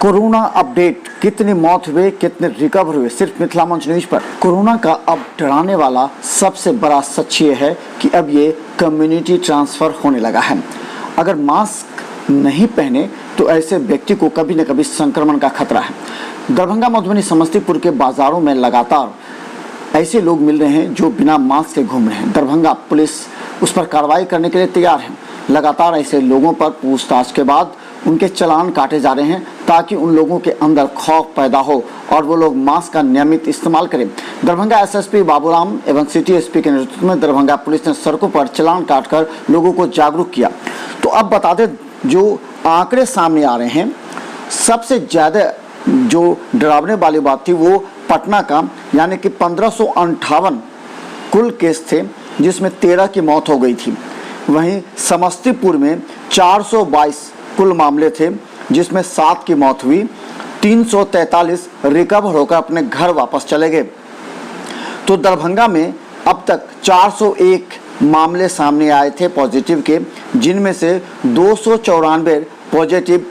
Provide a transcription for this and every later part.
Corona update, कितनी मौत हुए, कितने रिकवर हुए, सिर्फ मिथिला मंच न्यूज पर। कोरोना का अब डराने वाला सबसे बड़ा सच ये है कि अब ये कम्युनिटी ट्रांसफर होने लगा है। अगर मास्क नहीं पहने तो ऐसे व्यक्ति को कभी न कभी संक्रमण का खतरा है। दरभंगा, मधुबनी, समस्तीपुर के बाजारों में लगातार ऐसे लोग मिल रहे हैं जो बिना मास्क के घूम रहे हैं। दरभंगा पुलिस उस पर कार्रवाई करने के लिए तैयार है। लगातार ऐसे लोगों पर पूछताछ के बाद उनके चालान काटे जा रहे हैं ताकि उन लोगों के अंदर खौफ पैदा हो और वो लोग मास्क का नियमित इस्तेमाल करें। दरभंगा एसएसपी बाबूराम एवं सिटी एसपी के नेतृत्व में दरभंगा पुलिस ने सड़कों पर चालान काटकर लोगों को जागरूक किया। तो अब बता दें, जो आंकड़े सामने आ रहे हैं, सबसे ज़्यादा जो डरावने वाली बात थी वो पटना का, यानी कि 1558 कुल केस थे जिसमें 13 की मौत हो गई थी। वहीं समस्तीपुर में 422 कुल मामले थे जिसमें 7 की मौत हुई। 343 रिकवर होकर अपने घर वापस चले गए। तो दरभंगा में अब तक 401 मामले सामने आए थे पॉजिटिव के, जिनमें से 294 पॉजिटिव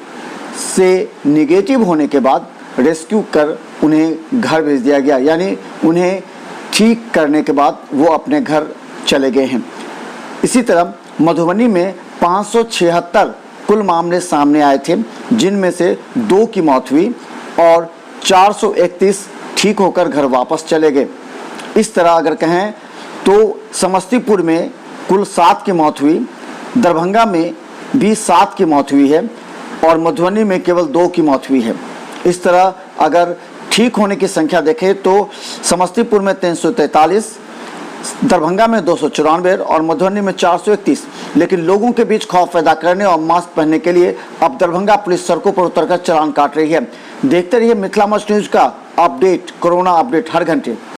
से निगेटिव होने के बाद रेस्क्यू कर उन्हें घर भेज दिया गया, यानी उन्हें ठीक करने के बाद वो अपने घर चले गए हैं। इसी तरह मधुबनी में 576 कुल मामले सामने आए थे, जिनमें से 2 की मौत हुई और 431 ठीक होकर घर वापस चले गए। इस तरह अगर कहें तो समस्तीपुर में कुल 7 की मौत हुई, दरभंगा में भी 7 की मौत हुई है और मधुबनी में केवल 2 की मौत हुई है। इस तरह अगर ठीक होने की संख्या देखें तो समस्तीपुर में 343, दरभंगा में 294 और मधुबनी में 431। लेकिन लोगों के बीच खौफ पैदा करने और मास्क पहनने के लिए अब दरभंगा पुलिस सड़कों पर उतरकर चालान काट रही है। देखते रहिए मिथिला मंच न्यूज का अपडेट, कोरोना अपडेट हर घंटे।